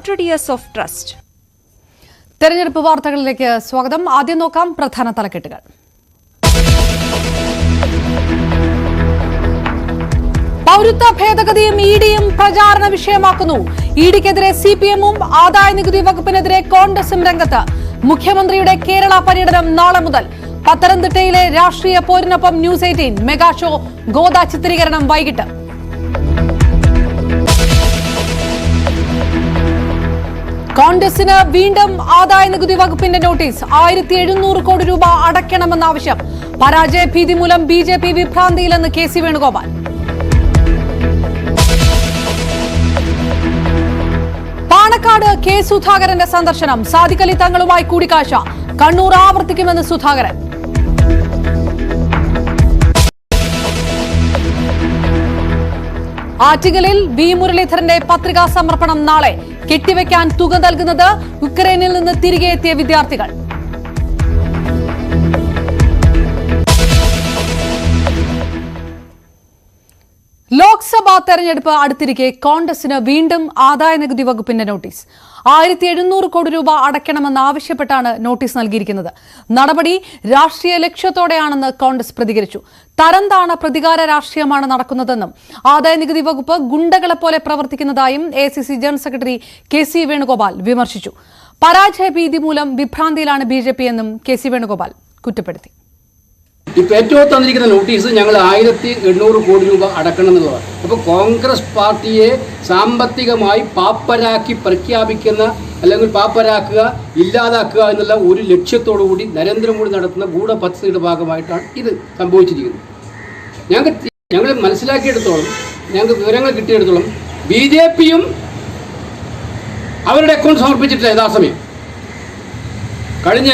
100 years of trust. തെരഞ്ഞെടുപ്പ് വാർത്തകളിലേക്ക് സ്വാഗതം. ആദ്യം നോക്കാം പ്രധാന തലക്കെട്ടുകൾ. പൗരത്വ ഭേദഗതിയും ഇഡിയും പ്രചാരണ വിഷയമാക്കുന്നു. ഇഡിക്കെതിരെ സിപിഎമ്മും ആദായ നികുതി വകുപ്പിനെതിരെ കോൺഗ്രസും രംഗത്ത്. മുഖ്യമന്ത്രിയുടെ കേരള പര്യടനം നാളെ മുതൽ. പത്തനംതിട്ടയിലെ രാഷ്ട്രീയ പോരിനൊപ്പം ന്യൂസ് 18 മെഗാ ഷോ ഗോദ ചിത്രീകരണം വൈകിട്ട്. കോൺഗ്രസിന് വീണ്ടും ആദായ നികുതി വകുപ്പിന്റെ നോട്ടീസ്. 1700 കോടി രൂപ അടയ്ക്കണമെന്ന ആവശ്യം. പരാജയ ഭീതി മൂലം ബിജെപി വിഭ്രാന്തിയിലെന്ന് K C Venugopal. Panakkad K സുധാകരന്റെ സന്ദർശനം. സാദിഖ് അലി തങ്ങളുമായി കൂടിക്കാഴ്ച. കണ്ണൂർ ആവർത്തിക്കുമെന്ന് സുധാകരൻ. ആറ്റിങ്ങലിൽ വി മുരളീധരന്റെ പത്രികാ സമർപ്പണം നാളെ. കെട്ടിവെക്കാൻ തുക നൽകുന്നത് യുക്രൈനിൽ നിന്ന് തിരികെ എത്തിയ വിദ്യാർത്ഥികൾ. ലോക്സഭാ തെരഞ്ഞെടുപ്പ് അടുത്തിരിക്കെ കോൺഗ്രസിന് വീണ്ടും ആദായ നികുതി വകുപ്പിന്റെ നോട്ടീസ്. 1700 കോടി രൂപ അടയ്ക്കണമെന്നാവശ്യപ്പെട്ടാണ് നോട്ടീസ് നൽകിയിരിക്കുന്നത്. നടപടി രാഷ്ട്രീയ ലക്ഷ്യത്തോടെയാണെന്ന് കോൺഗ്രസ് പ്രതികരിച്ചു. തരംതാണ പ്രതികാര രാഷ്ട്രീയമാണ് നടക്കുന്നതെന്നും ആദായ നികുതി വകുപ്പ് ഗുണ്ടകളെപ്പോലെ പ്രവർത്തിക്കുന്നതായും AICC general secretary K C Venugopal വിമർശിച്ചു. പരാജയ ഭീതി മൂലം വിഭ്രാന്തിയിലാണ് BJP എന്നും കെ സി വേണുഗോപാൽ കുറ്റപ്പെടുത്തി. ഇപ്പോൾ ഏറ്റവും തന്നിരിക്കുന്ന നോട്ടീസ് ഞങ്ങൾ 1800 കോടി രൂപ അടക്കണം എന്നുള്ളതാണ്. അപ്പോൾ കോൺഗ്രസ് പാർട്ടിയെ സാമ്പത്തികമായി പാപ്പരാക്കി പ്രഖ്യാപിക്കുന്ന അല്ലെങ്കിൽ പാപ്പരാക്കുക, ഇല്ലാതാക്കുക എന്നുള്ള ഒരു ലക്ഷ്യത്തോടു കൂടി നരേന്ദ്രമോദി നടത്തുന്ന ഗൂഢപദ്ധതിയുടെ ഭാഗമായിട്ടാണ് ഇത് സംഭവിച്ചിരിക്കുന്നത്. ഞങ്ങൾ മനസ്സിലാക്കിയെടുത്തോളം, ഞങ്ങൾക്ക് വിവരങ്ങൾ കിട്ടിയെടുത്തോളം BJPയും അവരുടെ അക്കൗണ്ട് സമർപ്പിച്ചിട്ടില്ല യഥാസമയം. കഴിഞ്ഞ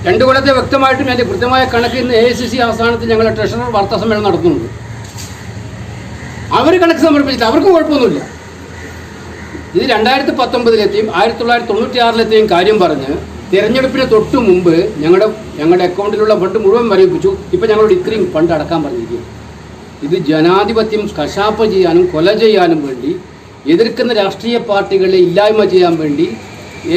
2 കൊല്ലത്തെ വ്യക്തമായിട്ടും അതിൻ്റെ കൃത്യമായ കണക്ക് ഇന്ന് AICC ആസ്ഥാനത്ത് ഞങ്ങളുടെ ട്രഷറർ വാർത്താ സമ്മേളനം നടത്തുന്നുണ്ട്. അവർ കണക്ക് സമർപ്പിച്ചിട്ട് അവർക്ക് കുഴപ്പമൊന്നുമില്ല. ഇത് 2019-ലെത്തിയും 1996-ലെത്തിയും കാര്യം പറഞ്ഞ് തിരഞ്ഞെടുപ്പിന് തൊട്ട് മുമ്പ് ഞങ്ങളുടെ അക്കൗണ്ടിലുള്ള ഫണ്ട് മുഴുവൻ മരവിപ്പിച്ചു. ഇപ്പം ഞങ്ങളോട് ഇത്രയും ഫണ്ട് അടക്കാൻ പറഞ്ഞിരിക്കുക. ഇത് ജനാധിപത്യം കശാപ്പ് ചെയ്യാനും കൊല ചെയ്യാനും വേണ്ടി, എതിർക്കുന്ന രാഷ്ട്രീയ പാർട്ടികളെ ഇല്ലായ്മ ചെയ്യാൻ വേണ്ടി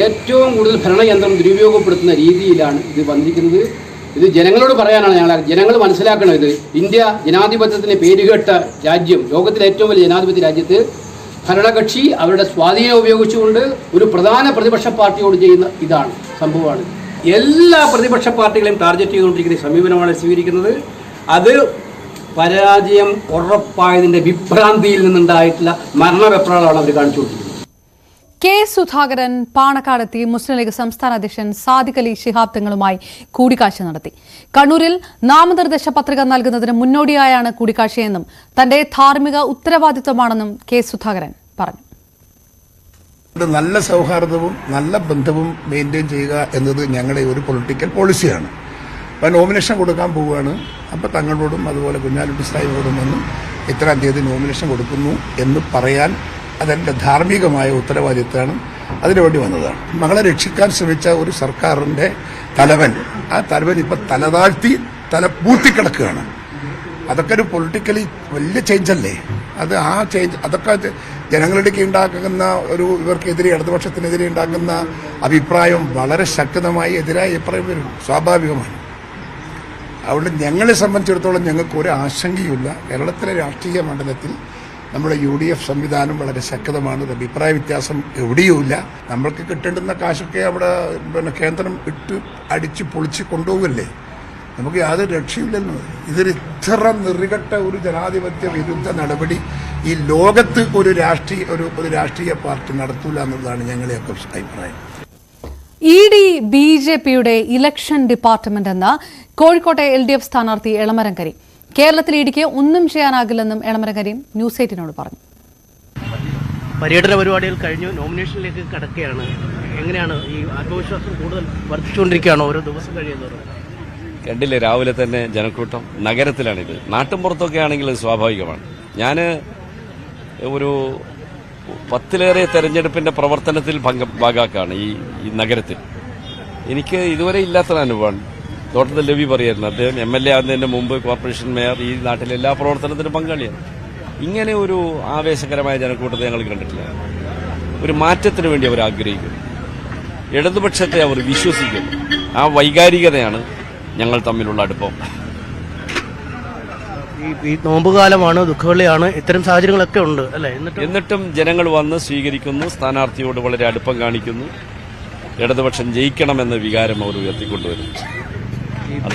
ഏറ്റവും കൂടുതൽ ഭരണയന്ത്രം ദുരുപയോഗപ്പെടുത്തുന്ന രീതിയിലാണ് ഇത് വന്നിരിക്കുന്നത്. ഇത് ജനങ്ങളോട് പറയാനാണ് ജനങ്ങൾ മനസ്സിലാക്കണം. ഇത് ഇന്ത്യ ജനാധിപത്യത്തിന് പേരുകേട്ട രാജ്യം, ലോകത്തിലെ ഏറ്റവും വലിയ ജനാധിപത്യ രാജ്യത്ത് ഭരണകക്ഷി അവരുടെ സ്വാധീനം ഉപയോഗിച്ചുകൊണ്ട് ഒരു പ്രധാന പ്രതിപക്ഷ പാർട്ടിയോട് ചെയ്യുന്ന സംഭവമാണ്. എല്ലാ പ്രതിപക്ഷ പാർട്ടികളെയും ടാർഗറ്റ് ചെയ്തുകൊണ്ടിരിക്കുന്ന സമീപനമാണ് സ്വീകരിക്കുന്നത്. അത് പരാജയം ഉറപ്പായതിൻ്റെ വിഭ്രാന്തിയിൽ നിന്നുണ്ടായിട്ടുള്ള മരണവെപ്രാളമാണ് അവർ കാണിച്ചുകൊണ്ടിരിക്കുന്നത്. കെ സുധാകരൻ പാണക്കാടെത്തി മുസ്ലിം ലീഗ് സംസ്ഥാന അധ്യക്ഷൻ സാദിഖ് അലി ശിഹാബ് തങ്ങളുമായി കൂടിക്കാഴ്ച നടത്തി. കണ്ണൂരിൽ നാമനിർദ്ദേശ പത്രിക നൽകുന്നതിന് മുന്നോടിയായാണ് കൂടിക്കാഴ്ചയെന്നും തന്റെ ധാർമ്മിക ഉത്തരവാദിത്വമാണെന്നും കെ സുധാകരൻ പറഞ്ഞു. നല്ല സൗഹാർദ്ദവും നല്ല ബന്ധവും മെയിൻറ്റെയിൻ ചെയ്യുക എന്നത് ഞങ്ങളുടെ ഒരു പൊളിറ്റിക്കൽ പോളിസിയാണ്. അപ്പോൾ നോമിനേഷൻ കൊടുക്കാൻ പോവുകയാണ്. അപ്പോൾ തങ്ങളോടും അതുപോലെ കുഞ്ഞാലിക്കുട്ടി സാഹിബോടും വന്ന് ഇത്രാം തീയതി നോമിനേഷൻ കൊടുക്കുന്നു എന്ന് പറയാൻ അതെൻ്റെ ധാർമ്മികമായ ഉത്തരവാദിത്തമാണ്. അതിനുവേണ്ടി വന്നതാണ്. മകളെ രക്ഷിക്കാൻ ശ്രമിച്ച ഒരു സർക്കാരിൻ്റെ തലവൻ, ആ തലവൻ ഇപ്പം തല പൂത്തിക്കിടക്കുകയാണ്. അതൊക്കെ ഒരു പൊളിറ്റിക്കലി വലിയ ചേഞ്ചല്ലേ. ആ ചേഞ്ച് അതൊക്കെ ജനങ്ങളിലേക്ക് ഉണ്ടാക്കുന്ന ഇവർക്കെതിരെ ഇടതുപക്ഷത്തിനെതിരെ ഉണ്ടാക്കുന്ന അഭിപ്രായം വളരെ ശക്തമായി എതിരായ അഭിപ്രായം വരും, സ്വാഭാവികമാണ്. അതുകൊണ്ട് ഞങ്ങളെ സംബന്ധിച്ചിടത്തോളം ഞങ്ങൾക്ക് ഒരു ആശങ്കയുമില്ല. കേരളത്തിലെ രാഷ്ട്രീയ മണ്ഡലത്തിൽ നമ്മുടെ UDF സംവിധാനം വളരെ ശക്തമാണ്. ഒരു അഭിപ്രായ വ്യത്യാസം എവിടെയുമില്ല. നമ്മൾക്ക് കിട്ടേണ്ടുന്ന കാശൊക്കെ അവിടെ കേന്ദ്രം അടിച്ച് പൊളിച്ച് കൊണ്ടുപോകല്ലേ. നമുക്ക് യാതൊരു രക്ഷയില്ലെന്ന്. ഇതൊരു ഇത്ര നെറികെട്ട ഒരു ജനാധിപത്യ വിരുദ്ധ നടപടി ഈ ലോകത്ത് ഒരു രാഷ്ട്രീയ പാർട്ടി നടത്തൂല എന്നുള്ളതാണ് ഞങ്ങളെയൊക്കെ അഭിപ്രായം. ED BJPയുടെ ഇലക്ഷൻ ഡിപ്പാർട്ട്മെന്റ് എന്ന കോഴിക്കോട്ടെ LDF സ്ഥാനാർത്ഥി എളമരം കരീം. കേരളത്തിൽ ഇടിക്ക് ഒന്നും ചെയ്യാനാകില്ലെന്നും എളമരം കരീം ന്യൂസ് 18 പറഞ്ഞു. പര്യടന പരിപാടികൾ കഴിഞ്ഞു, നോമിനേഷനിലേക്ക് കടക്കുകയാണ്. എങ്ങനെയാണ് ഈ ആത്മവിശ്വാസം കൂടുതൽ വർദ്ധിച്ചുകൊണ്ടിരിക്കുകയാണോ ഓരോ ദിവസം കഴിയുന്നത്? കണ്ടില്ലേ, രാവിലെ തന്നെ ജനക്കൂട്ടം നഗരത്തിലാണിത്. നാട്ടിൻപുറത്തൊക്കെ ആണെങ്കിൽ സ്വാഭാവികമാണ്. ഞാൻ ഒരു 10ലേറെ തെരഞ്ഞെടുപ്പിന്റെ പ്രവർത്തനത്തിൽ ഭാഗമാക്കാണ് ഈ നഗരത്തിൽ. എനിക്ക് ഇതുവരെ ഇല്ലാത്ത അനുഭവമാണ്. തോട്ടത്തിൽ രവി പറയായിരുന്നു, അദ്ദേഹം MLA ആകുന്നതിന് മുമ്പ് കോർപ്പറേഷൻ മേയർ, ഈ നാട്ടിലെ എല്ലാ പ്രവർത്തനത്തിനും പങ്കാളിയാണ്. ഇങ്ങനെ ഒരു ആവേശകരമായ ജനക്കൂട്ടത്തെ ഞങ്ങൾ കണ്ടിട്ടില്ല. ഒരു മാറ്റത്തിന് വേണ്ടി അവർ ആഗ്രഹിക്കുന്നു, ഇടതുപക്ഷത്തെ അവർ വിശ്വസിക്കുന്നു. ആ വൈകാരികതയാണ് ഞങ്ങൾ തമ്മിലുള്ള അടുപ്പം. ഈ നോമ്പുകാലമാണ്, ദുഃഖവെള്ളിയാണ്, ഇത്തരം സാഹചര്യങ്ങളൊക്കെ ഉണ്ട് അല്ലേ? എന്നിട്ടും ജനങ്ങൾ വന്ന് സ്വീകരിക്കുന്നു, സ്ഥാനാർത്ഥിയോട് വളരെ അടുപ്പം കാണിക്കുന്നു, ഇടതുപക്ഷം ജയിക്കണമെന്ന വികാരം അവർ ഉയർത്തിക്കൊണ്ടുവരും.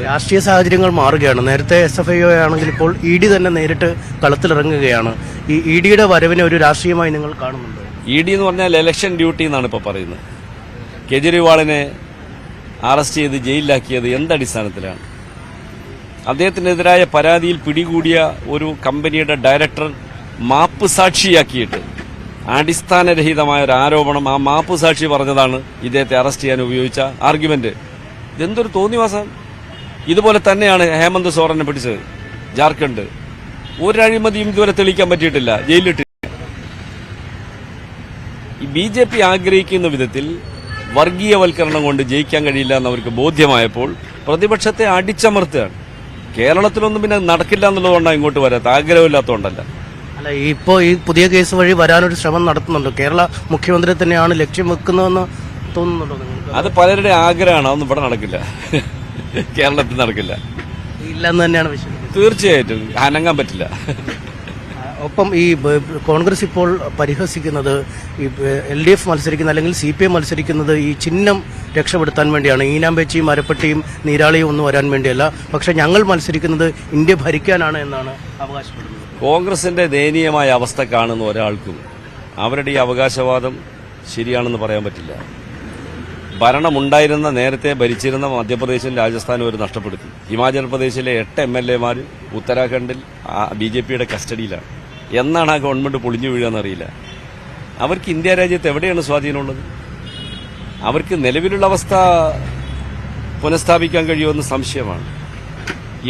രാഷ്ട്രീയ സാഹചര്യങ്ങൾ മാറുകയാണ്. നേരത്തെ SFIO ആണെങ്കിൽ ഇപ്പോൾ ED തന്നെ നേരിട്ട് കളത്തിലിറങ്ങുകയാണ്. ഈ EDയുടെ വരവിനെ ഒരു രാഷ്ട്രീയമായി നിങ്ങൾ കാണുന്നുണ്ടോ? ED എന്ന് പറഞ്ഞാൽ ഇലക്ഷൻ ഡ്യൂട്ടി എന്നാണ് ഇപ്പോൾ പറയുന്നത്. കേജ്രിവാളിനെ അറസ്റ്റ് ചെയ്ത് ജയിലിലാക്കിയത് എന്തടിസ്ഥാനത്തിലാണ്? അദ്ദേഹത്തിനെതിരായ പരാതിയിൽ പിടികൂടിയ ഒരു കമ്പനിയുടെ ഡയറക്ടർ മാപ്പ് സാക്ഷിയാക്കിയിട്ട് അടിസ്ഥാനരഹിതമായ ഒരു ആരോപണം, ആ മാപ്പ് സാക്ഷി പറഞ്ഞതാണ് ഇദ്ദേഹത്തെ അറസ്റ്റ് ചെയ്യാൻ ഉപയോഗിച്ച ആർഗ്യുമെന്റ്. ഇതെന്തൊരു തോന്നിവാസം! ഇതുപോലെ തന്നെയാണ് ഹേമന്ത് സോറനെ പിടിച്ചത് ജാർഖണ്ഡ്. ഒരു അഴിമതിയും ഇതുവരെ തെളിയിക്കാൻ പറ്റിയിട്ടില്ല, ജയിലിലിട്ട്. ഈ BJP ആഗ്രഹിക്കുന്ന വിധത്തിൽ വർഗീയവൽക്കരണം കൊണ്ട് ജയിക്കാൻ കഴിയില്ല എന്നവർക്ക് ബോധ്യമായപ്പോൾ പ്രതിപക്ഷത്തെ അടിച്ചമർത്തുകയാണ്. കേരളത്തിലൊന്നും പിന്നെ നടക്കില്ല എന്നുള്ളതുകൊണ്ടാണ് ഇങ്ങോട്ട് വരാത്ത, ആഗ്രഹമില്ലാത്തതുകൊണ്ടല്ല. അല്ല, ഇപ്പോൾ ഈ പുതിയ കേസ് വഴി വരാനൊരു ശ്രമം നടത്തുന്നുണ്ട്. കേരള മുഖ്യമന്ത്രി തന്നെയാണ് ലക്ഷ്യം വെക്കുന്നതെന്ന് തോന്നുന്നുണ്ടോ നിങ്ങൾക്ക്? അത് പലരുടെ ആഗ്രഹമാണ്, അതൊന്നും ഇവിടെ നടക്കില്ല, കേരളത്തിൽ നടക്കില്ല. ഇല്ലെന്ന് തന്നെയാണ് വിശ്വസിക്കുന്നത്. തീർച്ചയായിട്ടും അനങ്ങാൻ പറ്റില്ല. ഒപ്പം ഈ കോൺഗ്രസ് ഇപ്പോൾ പരിഹസിക്കുന്നത് ഈ LDF മത്സരിക്കുന്ന അല്ലെങ്കിൽ CPM മത്സരിക്കുന്നത് ഈ ചിഹ്നം രക്ഷപ്പെടുത്താൻ വേണ്ടിയാണ്. ഈനാമ്പേച്ചിയും മരപ്പട്ടിയും നീരാളിയും ഒന്നും വരാൻ വേണ്ടിയല്ല, പക്ഷെ ഞങ്ങൾ മത്സരിക്കുന്നത് ഇന്ത്യ ഭരിക്കാനാണ് എന്നാണ് അവകാശപ്പെടുന്നത്. കോൺഗ്രസിന്റെ ദയനീയമായ അവസ്ഥ കാണുന്ന ഒരാൾക്കും അവരുടെ ഈ അവകാശവാദം ശരിയാണെന്ന് പറയാൻ പറ്റില്ല. ഭരണമുണ്ടായിരുന്ന, നേരത്തെ ഭരിച്ചിരുന്ന മധ്യപ്രദേശും രാജസ്ഥാനും അവർ നഷ്ടപ്പെടുത്തി. ഹിമാചൽ പ്രദേശിലെ 8 MLA-മാർ ഉത്തരാഖണ്ഡിൽ BJPയുടെ കസ്റ്റഡിയിലാണ്. എന്നാണ് ആ ഗവൺമെന്റ് പൊളിഞ്ഞു വീഴുകയെന്നറിയില്ല. അവർക്ക് ഇന്ത്യ രാജ്യത്ത് എവിടെയാണ് സ്വാധീനമുള്ളത്? അവർക്ക് നിലവിലുള്ള അവസ്ഥ പുനഃസ്ഥാപിക്കാൻ കഴിയുമെന്ന് സംശയമാണ്.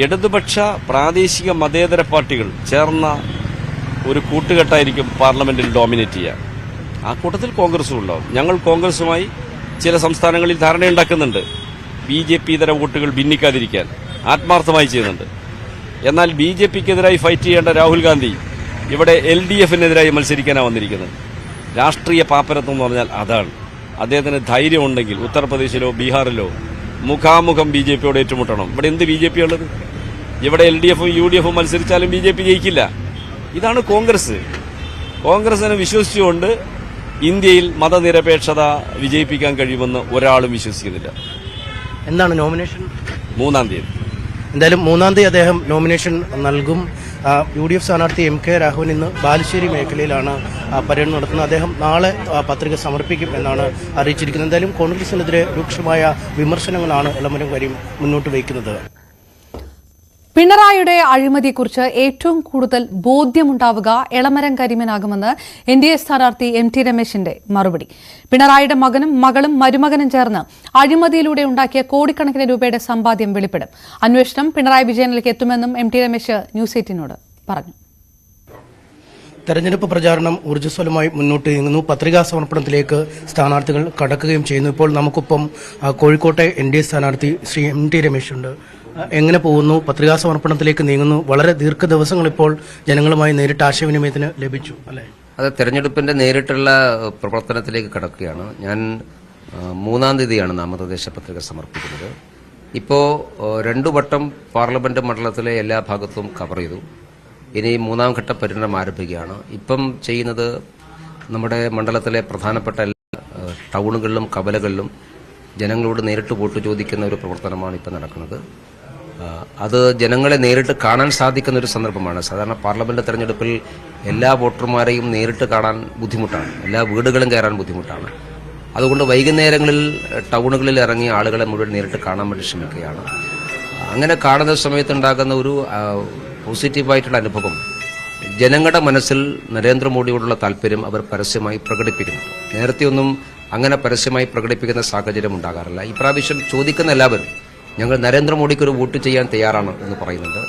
ഇടതുപക്ഷ പ്രാദേശിക മതേതര പാർട്ടികൾ ചേർന്ന ഒരു കൂട്ടുകെട്ടായിരിക്കും പാർലമെന്റിൽ ഡോമിനേറ്റ് ചെയ്യുക. ആ കൂട്ടത്തിൽ കോൺഗ്രസും ഉണ്ടാവും. ഞങ്ങൾ കോൺഗ്രസുമായി ചില സംസ്ഥാനങ്ങളിൽ ധാരണയുണ്ടാക്കുന്നുണ്ട്, BJP ഇതര വോട്ടുകൾ ഭിന്നിക്കാതിരിക്കാൻ ആത്മാർത്ഥമായി ചെയ്യുന്നുണ്ട്. എന്നാൽ BJPക്കെതിരായി ഫൈറ്റ് ചെയ്യേണ്ട രാഹുൽ ഗാന്ധി ഇവിടെ LDFനെതിരായി മത്സരിക്കാനാണ് വന്നിരിക്കുന്നത്. രാഷ്ട്രീയ പാപ്പരത്വം എന്ന് പറഞ്ഞാൽ അതാണ്. അദ്ദേഹത്തിന് ധൈര്യമുണ്ടെങ്കിൽ ഉത്തർപ്രദേശിലോ ബീഹാറിലോ മുഖാമുഖം BJPയോട് ഏറ്റുമുട്ടണം. ഇവിടെ എന്ത് BJP ഉള്ളത്? ഇവിടെ LDFും UDFും മത്സരിച്ചാലും BJP ജയിക്കില്ല. ഇതാണ് കോൺഗ്രസ്. കോൺഗ്രസിനെ വിശ്വസിച്ചുകൊണ്ട് ഇന്ത്യയിൽ മതനിരപേക്ഷത വിജയിപ്പിക്കാൻ കഴിയുമെന്ന് ഒരാളും വിശ്വസിക്കുന്നില്ല. എന്താണ് നോമിനേഷൻ? 3-ാം തീയതി. എന്തായാലും 3-ാം തീയതി അദ്ദേഹം നോമിനേഷൻ നൽകും. UDF സ്ഥാനാർത്ഥി MK രാഘവൻ ഇന്ന് ബാലുശ്ശേരി മേഖലയിലാണ് പര്യടനം നടത്തുന്നത്. അദ്ദേഹം നാളെ പത്രിക സമർപ്പിക്കും എന്നാണ് അറിയിച്ചിരിക്കുന്നത്. എന്തായാലും കോൺഗ്രസിനെതിരെ രൂക്ഷമായ വിമർശനങ്ങളാണ് എളമരം കരീം മുന്നോട്ട് വയ്ക്കുന്നത്. പിണറായിയുടെ അഴിമതിയെക്കുറിച്ച് ഏറ്റവും കൂടുതൽ ബോധ്യമുണ്ടാവുക എളമരം കരീമിനാകുമെന്ന് NDA സ്ഥാനാർത്ഥി MT രമേശിന്റെ മറുപടി. പിണറായിയുടെ മകനും മകളും മരുമകനും ചേർന്ന് അഴിമതിയിലൂടെ ഉണ്ടാക്കിയ കോടിക്കണക്കിന് രൂപയുടെ സമ്പാദ്യം വെളിപ്പെടും. അന്വേഷണം പിണറായി വിജയനിലേക്ക് എത്തുമെന്നും MT രമേശ് ന്യൂസ് 18നോട് പറഞ്ഞു. തെരഞ്ഞെടുപ്പ് പ്രചാരണം ഊർജ്ജസ്വലമായി മുന്നോട്ട് നീങ്ങുന്നു. പത്രികാ സമർപ്പണത്തിലേക്ക് സ്ഥാനാർത്ഥികൾ കടക്കുകയും ചെയ്യുന്നു. ഇപ്പോൾ നമുക്കൊപ്പം കോഴിക്കോട്ടെ NDA സ്ഥാനാർത്ഥി ശ്രീ MT രമേശ് ഉണ്ട്. എങ്ങനെ പോകുന്നു? പത്രികാ സമർപ്പണത്തിലേക്ക് നീങ്ങുന്നു. വളരെ ദീർഘ ദിവസങ്ങൾ ഇപ്പോൾ ജനങ്ങളുമായി നേരിട്ട് ആശയവിനിമയത്തിന് ലഭിച്ചു അല്ലേ? അത് തെരഞ്ഞെടുപ്പിന്റെ നേരിട്ടുള്ള പ്രവർത്തനത്തിലേക്ക് കടക്കുകയാണ്. ഞാൻ 3-ാം തീയതിയാണ് നാമനിർദ്ദേശ പത്രിക സമർപ്പിക്കുന്നത്. ഇപ്പോൾ 2 വട്ടം പാർലമെന്റ് മണ്ഡലത്തിലെ എല്ലാ ഭാഗത്തും കവർ ചെയ്തു. ഇനി 3-ാം ഘട്ട പര്യടനം ആരംഭിക്കുകയാണ്. ഇപ്പം ചെയ്യുന്നത് നമ്മുടെ മണ്ഡലത്തിലെ പ്രധാനപ്പെട്ട എല്ലാ ടൗണുകളിലും കവലകളിലും ജനങ്ങളോട് നേരിട്ട് വോട്ട് ചോദിക്കുന്ന ഒരു പ്രവർത്തനമാണ് ഇപ്പം നടക്കുന്നത്. അത് ജനങ്ങളെ നേരിട്ട് കാണാൻ സാധിക്കുന്ന ഒരു സന്ദർഭമാണ്. സാധാരണ പാർലമെന്റ് തെരഞ്ഞെടുപ്പിൽ എല്ലാ വോട്ടർമാരെയും നേരിട്ട് കാണാൻ ബുദ്ധിമുട്ടാണ്, എല്ലാ വീടുകളും കയറാൻ ബുദ്ധിമുട്ടാണ്. അതുകൊണ്ട് വൈകുന്നേരങ്ങളിൽ ടൗണുകളിൽ ഇറങ്ങി ആളുകളെ മുഴുവൻ നേരിട്ട് കാണാൻ വേണ്ടി ശ്രമിക്കുകയാണ്. അങ്ങനെ കാണുന്ന സമയത്തുണ്ടാകുന്ന ഒരു പോസിറ്റീവായിട്ടുള്ള അനുഭവം, ജനങ്ങളുടെ മനസ്സിൽ നരേന്ദ്രമോദിയോടുള്ള താല്പര്യം അവർ പരസ്യമായി പ്രകടിപ്പിക്കുന്നുണ്ട്. നേരത്തെയൊന്നും അങ്ങനെ പരസ്യമായി പ്രകടിപ്പിക്കുന്ന സാഹചര്യം ഉണ്ടാകാറില്ല. ഇപ്രാവശ്യം ചോദിക്കുന്ന എല്ലാവരും ഞങ്ങൾ നരേന്ദ്രമോദിക്ക് ഒരു വോട്ട് ചെയ്യാൻ തയ്യാറാണ് എന്ന് പറയുന്നുണ്ട്.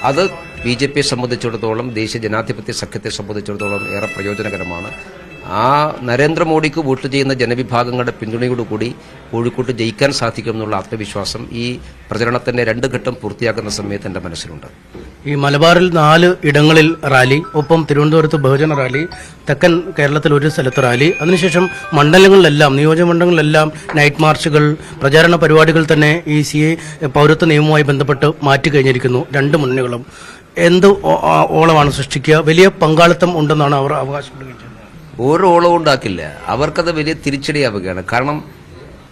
അത് BJPയെ സംബന്ധിച്ചിടത്തോളം, ദേശീയ ജനാധിപത്യ സഖ്യത്തെ സംബന്ധിച്ചിടത്തോളം ഏറെ പ്രയോജനകരമാണ്. ആ നരേന്ദ്രമോദിക്ക് വോട്ട് ചെയ്യുന്ന ജനവിഭാഗങ്ങളുടെ പിന്തുണയോടുകൂടി കോഴിക്കോട്ട് ജയിക്കാൻ സാധിക്കുമെന്നുള്ള ആത്മവിശ്വാസം ഈ പ്രചരണത്തിന്റെ 2 ഘട്ടം പൂർത്തിയാക്കുന്ന സമയത്ത് എന്റെ മനസ്സിലുണ്ട്. ഈ മലബാറിൽ 4 ഇടങ്ങളിൽ റാലി, ഒപ്പം തിരുവനന്തപുരത്ത് ബഹുജന റാലി, തെക്കൻ കേരളത്തിൽ ഒരു സ്ഥലത്ത് റാലി, അതിനുശേഷം മണ്ഡലങ്ങളിലെല്ലാം, നിയോജകമണ്ഡലങ്ങളിലെല്ലാം നൈറ്റ് മാർച്ചുകൾ, പ്രചാരണ പരിപാടികൾ തന്നെ ഈ CA പൗരത്വ നിയമവുമായി ബന്ധപ്പെട്ട് മാറ്റിക്കഴിഞ്ഞിരിക്കുന്നു. 2 മുന്നണികളും എന്ത് ഓളമാണ് സൃഷ്ടിക്കുക? വലിയ പങ്കാളിത്തം ഉണ്ടെന്നാണ് അവർ അവകാശപ്പെടുന്നത്. ഓരോ ഓളവും ഉണ്ടാക്കില്ല. അവർക്കത് വലിയ തിരിച്ചടിയാവുകയാണ്. കാരണം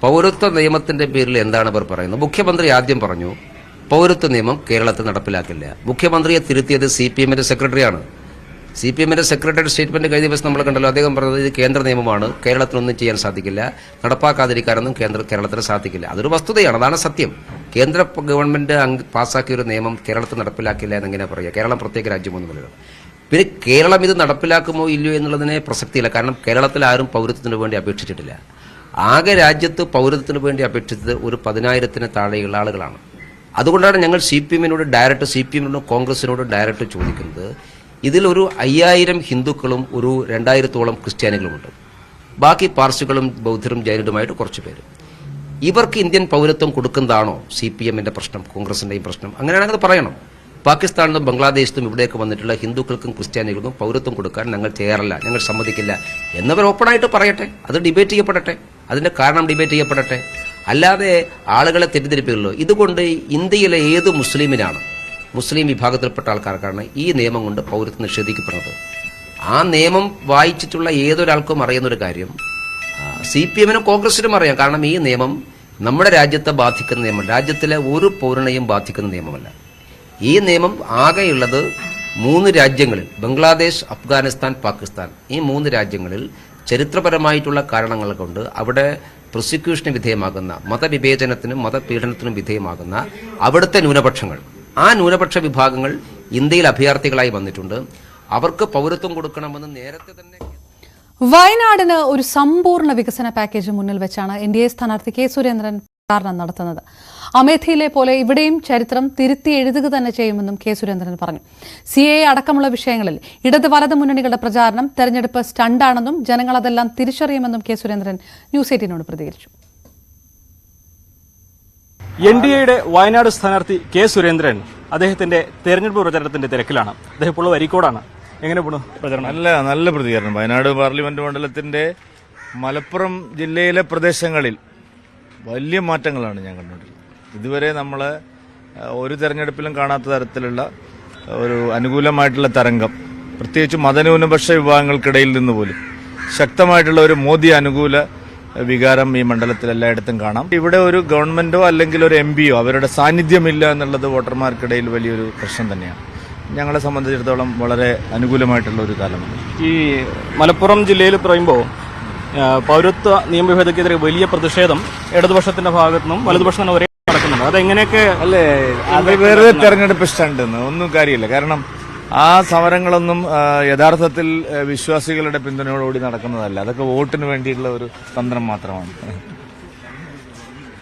പൗരത്വ നിയമത്തിന്റെ പേരിൽ എന്താണ് അവർ പറയുന്നത്? മുഖ്യമന്ത്രി ആദ്യം പറഞ്ഞു പൗരത്വ നിയമം കേരളത്തിൽ നടപ്പിലാക്കില്ല. മുഖ്യമന്ത്രിയെ തിരുത്തിയത് CPM-ന്റെ സെക്രട്ടറിയാണ്. CPM-ന്റെ സെക്രട്ടറി സ്റ്റേറ്റ്മെന്റ് കഴിഞ്ഞ ദിവസം നമ്മൾ കണ്ടല്ലോ. അദ്ദേഹം പറഞ്ഞത് ഇത് കേന്ദ്ര നിയമമാണ്, കേരളത്തിനൊന്നും ചെയ്യാൻ സാധിക്കില്ല, നടപ്പാക്കാതിരിക്കാനൊന്നും കേരളത്തിന് സാധിക്കില്ല. അതൊരു വസ്തുതയാണ്, അതാണ് സത്യം. കേന്ദ്ര ഗവൺമെന്റ് പാസ്സാക്കിയ ഒരു നിയമം കേരളത്തിൽ നടപ്പിലാക്കില്ല എന്നെങ്ങനെ പറയുക? കേരളം പ്രത്യേക രാജ്യമൊന്നുമില്ല. പിന്നെ കേരളം ഇത് നടപ്പിലാക്കുമോ ഇല്ലയോ എന്നുള്ളതിനെ പ്രസക്തിയില്ല. കാരണം കേരളത്തിൽ ആരും പൗരത്വത്തിന് വേണ്ടി അപേക്ഷിച്ചിട്ടില്ല. ആകെ രാജ്യത്ത് പൗരത്വത്തിന് വേണ്ടി അപേക്ഷിച്ചത് ഒരു 10,000-ന് താഴെയുള്ള ആളുകളാണ്. അതുകൊണ്ടാണ് ഞങ്ങൾ CPM-നോടും കോൺഗ്രസിനോടും ഡയറക്റ്റ് ചോദിക്കുന്നത്. ഇതിലൊരു 5,000 ഹിന്ദുക്കളും ഒരു 2,000-ഓളം ക്രിസ്ത്യാനികളുമുണ്ട്. ബാക്കി പാർസികളും ബൗദ്ധരും ജൈനരുമായിട്ട് കുറച്ച് പേര്. ഇവർക്ക് ഇന്ത്യൻ പൗരത്വം കൊടുക്കുന്നതാണോ CPM-ന്റെ പ്രശ്നം, കോൺഗ്രസിന്റെയും പ്രശ്നം? അങ്ങനെയാണെങ്കിൽ അത് പറയണം. പാകിസ്ഥാനിൽ നിന്നും ബംഗ്ലാദേശിലും ഇവിടേക്ക് വന്നിട്ടുള്ള ഹിന്ദുക്കൾക്കും ക്രിസ്ത്യാനികൾക്കും പൗരത്വം കൊടുക്കാൻ ഞങ്ങൾ തയ്യാറല്ല, ഞങ്ങൾ സമ്മതിക്കില്ല എന്നവർ ഓപ്പണായിട്ട് പറയട്ടെ. അത് ഡിബേറ്റ് ചെയ്യപ്പെടട്ടെ, അതിന്റെ കാരണം ഡിബേറ്റ് ചെയ്യപ്പെടട്ടെ. അല്ലാതെ ആളുകളെ തെറ്റിദ്ധരിപ്പിക്കുള്ളൂ. ഇതുകൊണ്ട് ഇന്ത്യയിലെ ഏത് മുസ്ലിം വിഭാഗത്തിൽപ്പെട്ട ആൾക്കാർക്കാണ് ഈ നിയമം കൊണ്ട് പൗരത്വം നിഷേധിക്കപ്പെടുന്നത്. ആ നിയമം വായിച്ചിട്ടുള്ള ഏതൊരാൾക്കും അറിയുന്നൊരു കാര്യം CPM-നും കോൺഗ്രസിനും അറിയാം. കാരണം ഈ നിയമം നമ്മുടെ രാജ്യത്തെ ബാധിക്കുന്ന നിയമം, രാജ്യത്തിലെ ഒരു പൗരനെയും ബാധിക്കുന്ന നിയമമല്ല. ഈ നിയമം ആകെയുള്ളത് 3 രാജ്യങ്ങളിൽ, ബംഗ്ലാദേശ്, അഫ്ഗാനിസ്ഥാൻ, പാകിസ്ഥാൻ, ഈ 3 രാജ്യങ്ങളിൽ ചരിത്രപരമായിട്ടുള്ള കാരണങ്ങൾ കൊണ്ട് അവിടെ പ്രോസിക്യൂഷന് വിധേയമാകുന്ന, മതവിവേചനത്തിനും മതപീഡനത്തിനും വിധേയമാകുന്ന അവിടുത്തെ ന്യൂനപക്ഷങ്ങൾ, ആ ന്യൂനപക്ഷ വിഭാഗങ്ങൾ ഇന്ത്യയിൽ അഭയാർത്ഥികളായി വന്നിട്ടുണ്ട്. അവർക്ക് പൗരത്വം കൊടുക്കണമെന്ന് നേരത്തെ തന്നെ. വയനാടിന് ഒരു സമ്പൂർണ്ണ വികസന പാക്കേജ് മുന്നിൽ വെച്ചാണ് NDA സ്ഥാനാർത്ഥി K. സുരേന്ദ്രൻ പ്രചാരണം നടത്തുന്നത്. അമേഠിയിലെ പോലെ ഇവിടെയും ചരിത്രം തിരുത്തി എഴുതുക തന്നെ ചെയ്യുമെന്നും K. സുരേന്ദ്രൻ പറഞ്ഞു. CAA അടക്കമുള്ള വിഷയങ്ങളിൽ ഇടത് വലത് മുന്നണികളുടെ പ്രചാരണം തെരഞ്ഞെടുപ്പ് സ്റ്റണ്ടാണെന്നും ജനങ്ങൾ അതെല്ലാം തിരിച്ചറിയുമെന്നും K. സുരേന്ദ്രൻ ന്യൂസ് 18നോട് പ്രതികരിച്ചു. NDAയുടെ വയനാട് സ്ഥാനാർത്ഥി K. സുരേന്ദ്രൻ അദ്ദേഹത്തിന്റെ തെരഞ്ഞെടുപ്പ് പ്രചാരണത്തിന്റെ തിരക്കിലാണ്. അദ്ദേഹം ഇപ്പോൾ വരിക്കോടാണ്. എങ്ങനെ പോണു പ്രചരണം? നല്ല പ്രതികരണം. വയനാട് പാർലമെന്റ് മണ്ഡലത്തിന്റെ മലപ്പുറം ജില്ലയിലെ പ്രദേശങ്ങളിൽ വലിയ മാറ്റങ്ങളാണ് ഞാൻ കണ്ടുകൊണ്ടിരുന്നത്. ഇതുവരെ നമ്മൾ ഒരു തെരഞ്ഞെടുപ്പിലും കാണാത്ത തരത്തിലുള്ള ഒരു അനുകൂലമായിട്ടുള്ള തരംഗം, പ്രത്യേകിച്ച് മതന്യൂനപക്ഷ വിഭാഗങ്ങൾക്കിടയിൽ നിന്ന് പോലും ശക്തമായിട്ടുള്ള ഒരു മോദി അനുകൂല വികാരം ഈ മണ്ഡലത്തിൽ എല്ലായിടത്തും കാണാം. ഇവിടെ ഒരു ഗവൺമെന്റോ അല്ലെങ്കിൽ ഒരു MPയോ അവരുടെ സാന്നിധ്യമില്ല എന്നുള്ളത് വോട്ടർമാർക്കിടയിൽ വലിയൊരു പ്രശ്നം തന്നെയാണ്. ഞങ്ങളെ സംബന്ധിച്ചിടത്തോളം വളരെ അനുകൂലമായിട്ടുള്ള ഒരു കാലമാണ്. ഈ മലപ്പുറം ജില്ലയിൽ പറയുമ്പോൾ പൗരത്വ നിയമഭേദഗതിക്കെതിരെ വലിയ പ്രതിഷേധം ഇടതുപക്ഷത്തിന്റെ ഭാഗത്തുനിന്നും വലതുപക്ഷത്തിന് ഒരേ നടക്കുന്നുണ്ട്. അതെങ്ങനെയൊക്കെ അല്ലേ? അത് വെറുതെ തെരഞ്ഞെടുപ്പ് സ്റ്റണ്ടെന്ന് ഒന്നും കാര്യമില്ല. കാരണം ആ സമരങ്ങളൊന്നും യഥാർത്ഥത്തിൽ വിശ്വാസികളുടെ പിന്തുണയോടുകൂടി നടക്കുന്നതല്ല. അതൊക്കെ വോട്ടിന് വേണ്ടിയിട്ടുള്ള ഒരു തന്ത്രം മാത്രമാണ്.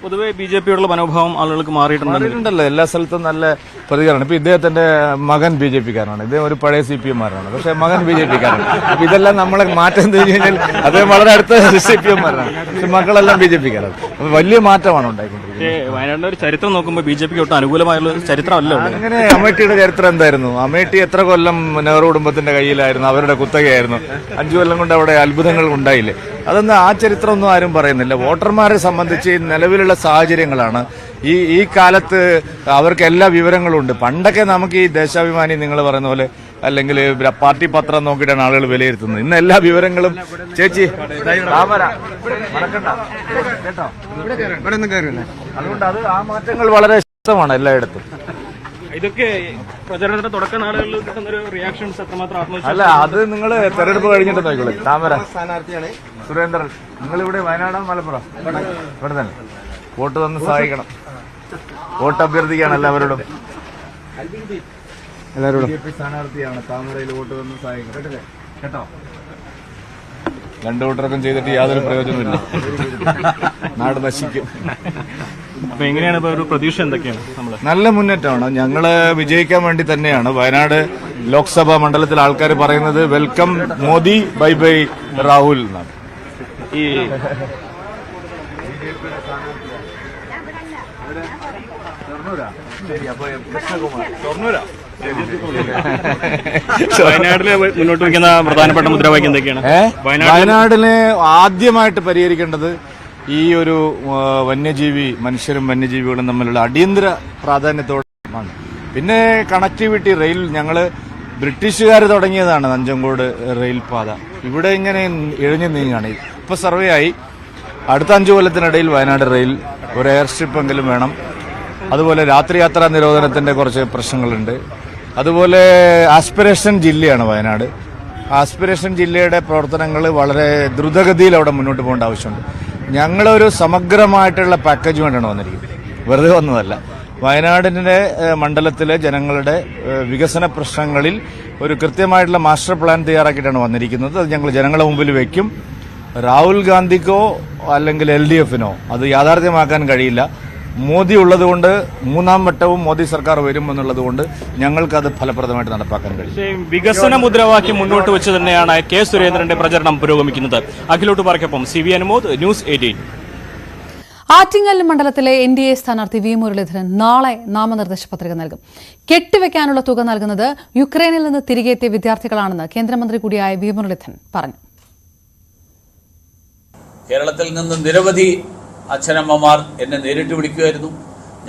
പൊതുവെ BJPയോടുള്ള മനോഭാവം ആളുകൾക്ക് മാറിയിട്ടുണ്ടല്ലോ. എല്ലാ സ്ഥലത്തും നല്ല പ്രതികരണം. ഇപ്പൊ ഇദ്ദേഹത്തിന്റെ മകൻ BJPക്കാരനാണ്, ഇദ്ദേഹം ഒരു പഴയ CPM-മാരാണ്, പക്ഷെ മകൻ BJPക്കാരാണ്. അപ്പൊ ഇതെല്ലാം നമ്മളെ മാറ്റം എന്ന് വെച്ച് കഴിഞ്ഞാൽ അദ്ദേഹം വളരെ അടുത്ത CPM-മാരാണ്, പക്ഷെ മക്കളെല്ലാം BJPക്കാരാണ്. അപ്പൊ വലിയ മാറ്റമാണ് ഉണ്ടായിക്കൊണ്ടിരിക്കുന്നത്. വയനാടിന്റെ ഒരു ചരിത്രം നോക്കുമ്പോൾ BJPക്ക് ഒട്ടും അനുകൂലമായുള്ള ചരിത്രമല്ല. അങ്ങനെ അമേഠിയുടെ ചരിത്രം എന്തായിരുന്നു? അമേഠി എത്ര കൊല്ലം നെഹ്റു കുടുംബത്തിന്റെ കയ്യിലായിരുന്നു, അവരുടെ കുത്തകയായിരുന്നു. 5 കൊല്ലം കൊണ്ട് അവിടെ അത്ഭുതങ്ങൾ ഉണ്ടായില്ലേ? അതൊന്നും ആ ചരിത്രമൊന്നും ആരും പറയുന്നില്ല. വോട്ടർമാരെ സംബന്ധിച്ച് നിലവിലുള്ള സാഹചര്യങ്ങളാണ് ഈ കാലത്ത് അവർക്ക് എല്ലാ വിവരങ്ങളും ഉണ്ട്. പണ്ടൊക്കെ നമുക്ക് ഈ ദേശാഭിമാനി നിങ്ങൾ പറയുന്ന പോലെ അല്ലെങ്കിൽ പാർട്ടി പത്രം നോക്കിയിട്ടാണ് ആളുകൾ വിലയിരുത്തുന്നത്. ഇന്ന് എല്ലാ വിവരങ്ങളും ചേച്ചി അതുകൊണ്ട് അത് ആ മാറ്റങ്ങൾ വളരെ ശക്തമാണ് എല്ലായിടത്തും. ഇതൊക്കെ പ്രചരണത്തിന്റെ തുടക്ക നാളുകളിൽ കിട്ടുന്ന ഒരു റിയാക്ഷൻസ് എത്രമാത്രം ആത്മവിശ്വാസം? അല്ല, അത് നിങ്ങൾ തെരഞ്ഞെടുപ്പ് കഴിഞ്ഞിട്ട് നോക്കിക്കോളൂ. താമര സ്ഥാനാർത്ഥിയാണ് സുരേന്ദ്രൻ. നിങ്ങളിവിടെ വയനാടാണ് മലപ്പുറം? ഇവിടെ തന്നെ വോട്ട് തന്ന് സഹായിക്കണം. വോട്ട് അഭ്യർത്ഥിക്കുകയാണ് എല്ലാവരോടും. BJP സ്ഥാനാർത്ഥിയാണ്, താമരയിൽ വോട്ട് തന്ന് സഹായിക്കണം കേട്ടോ. രണ്ടു കൂട്ടർക്കും ചെയ്തിട്ട് യാതൊരു പ്രയോജനമില്ല. നാട് നശിക്കും. അപ്പൊ എങ്ങനെയാണ് ഇപ്പൊ ഒരു പ്രതീക്ഷ എന്തൊക്കെയാണ്? നമ്മള് നല്ല മുന്നേറ്റമാണ്. ഞങ്ങള് വിജയിക്കാൻ വേണ്ടി തന്നെയാണ്. വയനാട് ലോക്സഭാ മണ്ഡലത്തിൽ ആൾക്കാർ പറയുന്നത് welcome Modi, bye bye Rahul എന്നാണ്. ഈ വയനാട്ടില് മുന്നോട്ട് വയ്ക്കുന്ന പ്രധാനപ്പെട്ട മുദ്രാവാക്യം എന്തൊക്കെയാണ്? വയനാടിനെ ആദ്യമായിട്ട് പരിഹരിക്കേണ്ടത് ഈ ഒരു വന്യജീവി, മനുഷ്യരും വന്യജീവികളും തമ്മിലുള്ള അടിയന്തര പ്രാധാന്യത്തോടെയാണ്. പിന്നെ കണക്ടിവിറ്റി, റെയിൽ, ഞങ്ങള് ബ്രിട്ടീഷുകാർ തുടങ്ങിയതാണ് നഞ്ചങ്കോട് റെയിൽ പാത. ഇവിടെ ഇങ്ങനെ ഇഴഞ്ഞു നീങ്ങുകയാണ്. ഇപ്പൊ സർവേ ആയി അടുത്ത 5 കൊല്ലത്തിനിടയിൽ വയനാട് റെയിൽ ഒരു എയർ സ്ട്രിപ്പ് എങ്കിലും വേണം. അതുപോലെ രാത്രിയാത്രാ നിരോധനത്തിന്റെ കുറച്ച് പ്രശ്നങ്ങളുണ്ട്. അതുപോലെ ആസ്പിറേഷൻ ജില്ലയാണ് വയനാട്. ആസ്പിറേഷൻ ജില്ലയുടെ പ്രവർത്തനങ്ങൾ വളരെ ദ്രുതഗതിയിൽ അവിടെ മുന്നോട്ട് പോകേണ്ട ആവശ്യമുണ്ട്. ഞങ്ങളൊരു സമഗ്രമായിട്ടുള്ള പാക്കേജുമായിട്ടാണ് വന്നിരിക്കുന്നത്, വെറുതെ വന്നതല്ല. വയനാടിന്റെ മണ്ഡലത്തിലെ ജനങ്ങളുടെ വികസന പ്രശ്നങ്ങളിൽ ഒരു കൃത്യമായിട്ടുള്ള മാസ്റ്റർ പ്ലാൻ തയ്യാറാക്കിയിട്ടാണ് വന്നിരിക്കുന്നത്. അത് ഞങ്ങൾ ജനങ്ങളുടെ മുമ്പിൽ വയ്ക്കും. രാഹുൽ ഗാന്ധിക്കോ അല്ലെങ്കിൽ LDFനോ അത് യാഥാർത്ഥ്യമാക്കാൻ കഴിയില്ല. മോദി ഉള്ളതുകൊണ്ട് 3ാം വട്ടവും മോദി സർക്കാർ വരുമെന്നുള്ളതുകൊണ്ട് ഞങ്ങൾക്കത് ഫലപ്രദമായിട്ട് നടപ്പാക്കാൻ കഴിയും. വികസന മുദ്രാവാക്യം മുന്നോട്ട് വെച്ച് തന്നെയാണ് കെ സുരേന്ദ്രന്റെ പ്രചരണം പുരോഗമിക്കുന്നത്. അഖിലോട്ട് പാർക്കൊപ്പം CV അനുമോദ്, ന്യൂസ് 18. ആറ്റിങ്ങൽ മണ്ഡലത്തിലെ NDA സ്ഥാനാർത്ഥി വി മുരളീധരൻ നാളെ നാമനിർദ്ദേശ പത്രിക നൽകും. കെട്ടിവെക്കാനുള്ള തുക നൽകുന്നത് യുക്രൈനിൽ നിന്ന് തിരികെ എത്തിയ വിദ്യാർത്ഥികളാണെന്ന് കേന്ദ്രമന്ത്രി കൂടിയായ വി മുരളീധരൻ പറഞ്ഞു. കേരളത്തിൽ നിന്ന് നിരവധി അച്ഛനമ്മമാർ എന്നെ നേരിട്ട് വിളിക്കുമായിരുന്നു.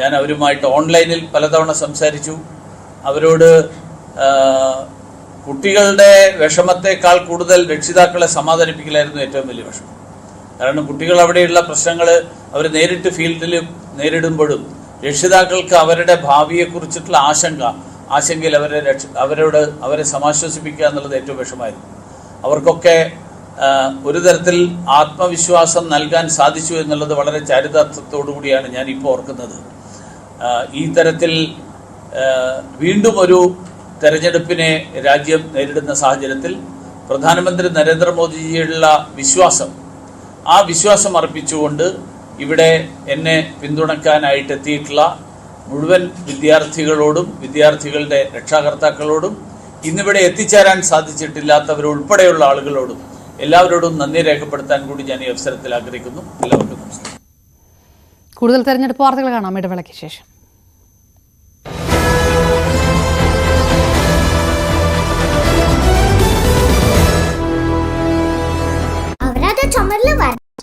ഞാൻ അവരുമായിട്ട് ഓൺലൈനിൽ പലതവണ സംസാരിച്ചു. അവരോട് കുട്ടികളുടെ വിഷമത്തെക്കാൾ കൂടുതൽ രക്ഷിതാക്കളെ സമാധാനിപ്പിക്കലായിരുന്നു ഏറ്റവും വലിയ വിഷമം. കാരണം കുട്ടികൾ അവിടെയുള്ള പ്രശ്നങ്ങൾ അവർ നേരിട്ട് ഫീൽഡിൽ നേരിടുമ്പോഴും രക്ഷിതാക്കൾക്ക് അവരുടെ ഭാവിയെക്കുറിച്ചിട്ടുള്ള ആശങ്കയിൽ അവരെ സമാശ്വസിപ്പിക്കുക എന്നുള്ളത് ഏറ്റവും വിഷമമായിരുന്നു. അവർക്കൊക്കെ ഒരു തരത്തിൽ ആത്മവിശ്വാസം നൽകാൻ സാധിച്ചു എന്നുള്ളത് വളരെ ചാരിതാർത്ഥ്യത്തോടു കൂടിയാണ് ഞാൻ ഇപ്പോൾ ഓർക്കുന്നത്. ഈ തരത്തിൽ വീണ്ടും ഒരു തെരഞ്ഞെടുപ്പിനെ രാജ്യം നേരിടുന്ന സാഹചര്യത്തിൽ പ്രധാനമന്ത്രി നരേന്ദ്രമോദിജിയുള്ള ആ വിശ്വാസം അർപ്പിച്ചുകൊണ്ട് ഇവിടെ എന്നെ പിന്തുണയ്ക്കാനായിട്ട് എത്തിയിട്ടുള്ള മുഴുവൻ വിദ്യാർത്ഥികളോടും വിദ്യാർത്ഥികളുടെ രക്ഷാകർത്താക്കളോടും ഇന്നിവിടെ എത്തിച്ചേരാൻ സാധിച്ചിട്ടില്ലാത്തവരുൾപ്പെടെയുള്ള ആളുകളോടും എല്ലാവരോടും നന്ദി രേഖപ്പെടുത്താൻ കൂടി ഞാൻ ഈ അവസരത്തിൽ ആഗ്രഹിക്കുന്നു. എല്ലാവർക്കും നമസ്കാരം. കൂടുതൽ തെരഞ്ഞെടുപ്പ് വാർത്തകൾ കാണാം ഇടവേളയ്ക്ക് ശേഷം.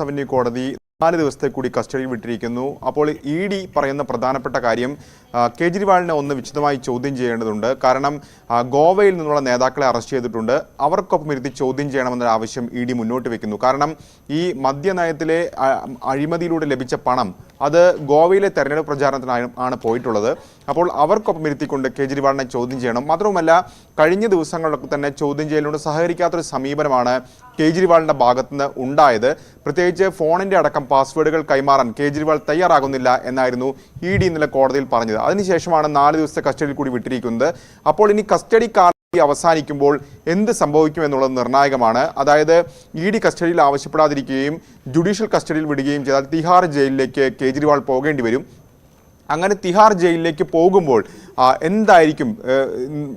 അവന്യൂ കോടതി 4 ദിവസത്തെ കൂടി കസ്റ്റഡിയിൽ വിട്ടിരിക്കുന്നു. അപ്പോൾ ED പറയുന്ന പ്രധാനപ്പെട്ട കാര്യം കേജ്രിവാളിനെ ഒന്ന് വിശദമായി ചോദ്യം ചെയ്യേണ്ടതുണ്ട്. കാരണം ഗോവയിൽ നിന്നുള്ള നേതാക്കളെ അറസ്റ്റ് ചെയ്തിട്ടുണ്ട്. അവർക്കൊപ്പം ഇരുത്തി ചോദ്യം ചെയ്യണമെന്നൊരു ആവശ്യം ED മുന്നോട്ട് വെക്കുന്നു. കാരണം ഈ മദ്യനയത്തിലെ അഴിമതിയിലൂടെ ലഭിച്ച പണം അത് ഗോവയിലെ തെരഞ്ഞെടുപ്പ് പ്രചാരണത്തിനാണ് പോയിട്ടുള്ളത്. അപ്പോൾ അവർക്കൊപ്പം ഇരുത്തിക്കൊണ്ട് കേജ്രിവാളിനെ ചോദ്യം ചെയ്യണം. മാത്രവുമല്ല കഴിഞ്ഞ ദിവസങ്ങളിലൊക്കെ തന്നെ ചോദ്യം ചെയ്യലിനോട് സഹകരിക്കാത്തൊരു സമീപനമാണ് കേജ്രിവാളിൻ്റെ ഭാഗത്തുനിന്ന് ഉണ്ടായത്. പ്രത്യേകിച്ച് ഫോണിൻ്റെ അടക്കം പാസ്വേഡുകൾ കൈമാറാൻ കേജ്രിവാൾ തയ്യാറാകുന്നില്ല എന്നായിരുന്നു ED ഇന്നലെ കോടതിയിൽ പറഞ്ഞത്. അതിനുശേഷമാണ് 4 ദിവസത്തെ കസ്റ്റഡിയിൽ കൂടി വിട്ടിരിക്കുന്നത്. അപ്പോൾ ഇനി കസ്റ്റഡി കാലം അവസാനിക്കുമ്പോൾ എന്ത് സംഭവിക്കും എന്നുള്ളത് നിർണായകമാണ്. അതായത് ED കസ്റ്റഡിയിൽ ആവശ്യപ്പെടാതിരിക്കുകയും ജുഡീഷ്യൽ കസ്റ്റഡിയിൽ വിടുകയും ചെയ്താൽ തിഹാർ ജയിലിലേക്ക് കേജ്രിവാൾ പോകേണ്ടി വരും. അങ്ങനെ തിഹാർ ജയിലിലേക്ക് പോകുമ്പോൾ എന്തായിരിക്കും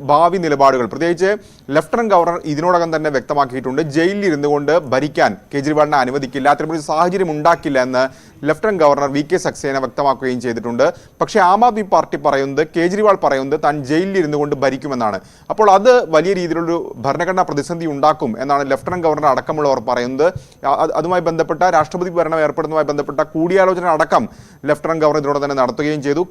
ഭാവി നിലപാടുകൾ? പ്രത്യേകിച്ച് ലഫ്റ്റനന്റ് ഗവർണർ ഇതിനോടകം തന്നെ വ്യക്തമാക്കിയിട്ടുണ്ട്, ജയിലിൽ ഇരുന്നു കൊണ്ട് ഭരിക്കാൻ കേജ്രിവാളിനെ അനുവദിക്കില്ല, അത്തരമൊരു സാഹചര്യം ഉണ്ടാക്കില്ല എന്ന് ലഫ്റ്റനന്റ് ഗവർണർ VK സക്സേന വ്യക്തമാക്കുകയും ചെയ്തിട്ടുണ്ട്. പക്ഷേ ആം ആദ്മി പാർട്ടി പറയുന്നത്, കേജ്രിവാൾ പറയുന്നത് താൻ ജയിലിൽ ഇരുന്നു കൊണ്ട് ഭരിക്കുമെന്നാണ്. അപ്പോൾ അത് വലിയ രീതിയിലൊരു ഭരണഘടനാ പ്രതിസന്ധി ഉണ്ടാക്കും എന്നാണ് ലഫ്റ്റനന്റ് ഗവർണർ അടക്കമുള്ളവർ പറയുന്നത്. അതുമായി ബന്ധപ്പെട്ട രാഷ്ട്രപതി ഭരണം ഏർപ്പെടുന്നതുമായി ബന്ധപ്പെട്ട കൂടിയാലോചന അടക്കം ലഫ്റ്റനന്റ് ഗവർണർ ഇതിനോട് തന്നെ നടത്തുകയും ചെയ്തു.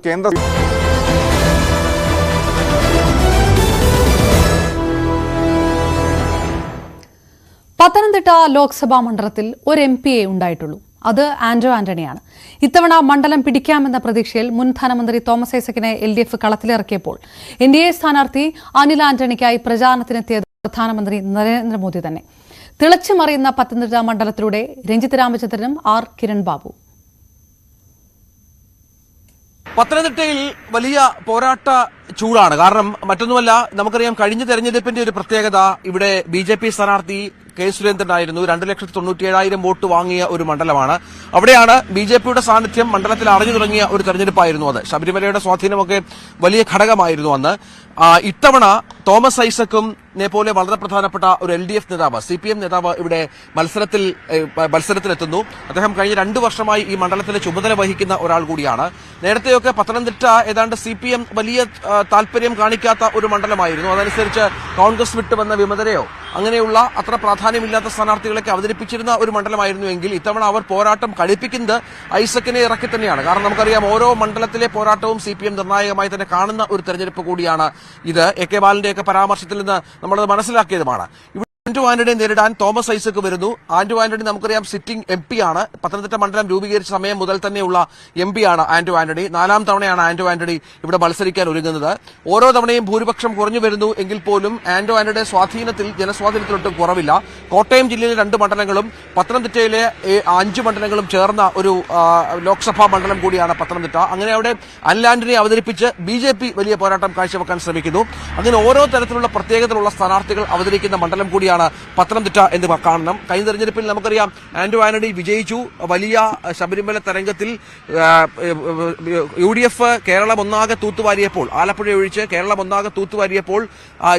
പത്തനംതിട്ട ലോക്സഭാ മണ്ഡലത്തിൽ ഒരു MP ഉണ്ടായിട്ടുള്ളൂ. അത് ആന്റോ ആന്റണിയാണ്. ഇത്തവണ മണ്ഡലം പിടിക്കാമെന്ന പ്രതീക്ഷയിൽ മുൻ ധനമന്ത്രി തോമസ് ഐസക്കിനെ LDF കളത്തിലിറക്കിയപ്പോൾ NDA സ്ഥാനാർത്ഥി അനിൽ ആന്റണിക്കായി പ്രചാരണത്തിനെത്തിയത് പ്രധാനമന്ത്രി നരേന്ദ്രമോദി തന്നെ. തിളച്ചുമറിയുന്ന പത്തനംതിട്ട മണ്ഡലത്തിലൂടെ രഞ്ജിത്ത് രാമചന്ദ്രനും R കിരൺ ബാബു. പത്തനംതിട്ടയിൽ വലിയ പോരാട്ട ചൂടാണ്. കാരണം മറ്റൊന്നുമല്ല, നമുക്കറിയാം കഴിഞ്ഞ തെരഞ്ഞെടുപ്പിന്റെ ഒരു പ്രത്യേകത ഇവിടെ BJP സ്ഥാനാർത്ഥി കെ സുരേന്ദ്രനായിരുന്നു. 2,97,000 വോട്ട് വാങ്ങിയ ഒരു മണ്ഡലമാണ്. അവിടെയാണ് BJPയുടെ സാന്നിധ്യം മണ്ഡലത്തിൽ അറിഞ്ഞു തുടങ്ങിയ ഒരു തെരഞ്ഞെടുപ്പായിരുന്നു അത്. ശബരിമലയുടെ സ്വാധീനമൊക്കെ വലിയ ഘടകമായിരുന്നു അന്ന്. ഇത്തവണ തോമസ് ഐസക്കും പോലെ വളരെ പ്രധാനപ്പെട്ട ഒരു LDF നേതാവ്, CPM നേതാവ് ഇവിടെ മത്സരത്തിലെത്തുന്നു. അദ്ദേഹം കഴിഞ്ഞ 2 വർഷമായി ഈ മണ്ഡലത്തിലെ ചുമതല വഹിക്കുന്ന ഒരാൾ കൂടിയാണ്. നേരത്തെയൊക്കെ പത്തനംതിട്ട ഏതാണ്ട് CPM വലിയ താല്പര്യം കാണിക്കാത്ത ഒരു മണ്ഡലമായിരുന്നു. അതനുസരിച്ച് കോൺഗ്രസ് വിട്ട് വന്ന വിമതരെയോ അങ്ങനെയുള്ള അത്ര പ്രാധാന്യമില്ലാത്ത സ്ഥാനാർത്ഥികളൊക്കെ അവതരിപ്പിച്ചിരുന്ന ഒരു മണ്ഡലമായിരുന്നുവെങ്കിൽ ഇത്തവണ അവർ പോരാട്ടം കഴിപ്പിക്കുന്നത് ഐസക്കിനെ ഇറക്കി തന്നെയാണ്. കാരണം നമുക്കറിയാം, ഓരോ മണ്ഡലത്തിലെ പോരാട്ടവും CPM നിർണായകമായി തന്നെ കാണുന്ന ഒരു തെരഞ്ഞെടുപ്പ് കൂടിയാണ് ഇത്. AK ബാലന്റെയൊക്കെ പരാമർശത്തിൽ നിന്ന് നമ്മളത് മനസ്സിലാക്കിയതുമാണ്. ആന്റോ ആന്റണിയെ നേരിടാൻ തോമസ് ഐസക് വരുന്നു. ആന്റോ ആന്റണി നമുക്കറിയാം സിറ്റിംഗ് MP ആണ്. പത്തനംതിട്ട മണ്ഡലം രൂപീകരിച്ച സമയം മുതൽ തന്നെയുള്ള MP ആണ് ആന്റോ ആന്റണി. 4ാം തവണയാണ് ആന്റോ ആന്റണി ഇവിടെ മത്സരിക്കാൻ ഒരുങ്ങുന്നത്. ഓരോ തവണയും ഭൂരിപക്ഷം കുറഞ്ഞു വരുന്നു എങ്കിൽ പോലും ആന്റോ ആന്റണിയുടെ ജനസ്വാധീനത്തിലൊട്ടും കുറവില്ല. കോട്ടയം ജില്ലയിലെ 2 മണ്ഡലങ്ങളും പത്തനംതിട്ടയിലെ 5 മണ്ഡലങ്ങളും ചേർന്ന ഒരു ലോക്സഭാ മണ്ഡലം കൂടിയാണ് പത്തനംതിട്ട. അങ്ങനെ അവിടെ അനിൽ ആന്റണിയെ അവതരിപ്പിച്ച് BJP വലിയ പോരാട്ടം കാഴ്ചവെക്കാൻ ശ്രമിക്കുന്നു. അങ്ങനെ ഓരോ തരത്തിലുള്ള പ്രത്യേകതകളുള്ള സ്ഥാനാർത്ഥികൾ അവതരിക്കുന്ന മണ്ഡലം കൂടിയാണ് പത്തനംതിട്ട എന്ന് കാണണം. കഴിഞ്ഞ തെരഞ്ഞെടുപ്പിൽ നമുക്കറിയാം ആന്റോ ആന്റണി വിജയിച്ചു. വലിയ ശബരിമല തരംഗത്തിൽ UDF കേരളം ഒന്നാകെ തൂത്തുവാരിയപ്പോൾ, ആലപ്പുഴ ഒഴിച്ച് കേരളം ഒന്നാകെ തൂത്തുവാരിയപ്പോൾ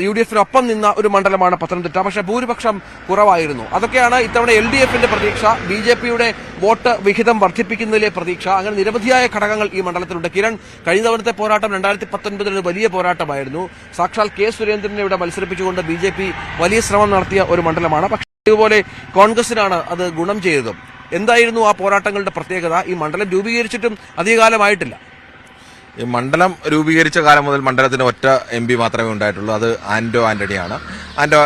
UDF-നൊപ്പം നിന്ന ഒരു മണ്ഡലമാണ് പത്തനംതിട്ട. പക്ഷേ ഭൂരിപക്ഷം കുറവായിരുന്നു. അതൊക്കെയാണ് ഇത്തവണ LDF-ന്റെ പ്രതീക്ഷ, BJP-യുടെ വോട്ട് വിഹിതം വർദ്ധിപ്പിക്കുന്നതിലെ പ്രതീക്ഷ. അങ്ങനെ നിരവധിയായ ഘടകങ്ങൾ ഈ മണ്ഡലത്തിലുണ്ട്. കിരൺ, കഴിഞ്ഞ തവണത്തെ പോരാട്ടം 2019 വലിയ പോരാട്ടമായിരുന്നു. സാക്ഷാൽ K സുരേന്ദ്രനെ ഇവിടെ മത്സരിപ്പിച്ചുകൊണ്ട് BJP വലിയ ശ്രമം നടത്തിയ ഒരു മണ്ഡലമാണ്. പക്ഷേ ഇതുപോലെ കോൺഗ്രസിനാണ് അത് ഗുണം ചെയ്തതും. എന്തായിരുന്നു ആ പോരാട്ടങ്ങളുടെ പ്രത്യേകത? ഈ മണ്ഡലം രൂപീകരിച്ചിട്ടും അധികകാലമായിട്ടില്ല. ഈ മണ്ഡലം രൂപീകരിച്ച കാലം മുതൽ മണ്ഡലത്തിന് ഒറ്റ MP മാത്രമേ ഉണ്ടായിട്ടുള്ളൂ. അത് ആന്റോ ആന്റണിയാണ്. ആന്റോ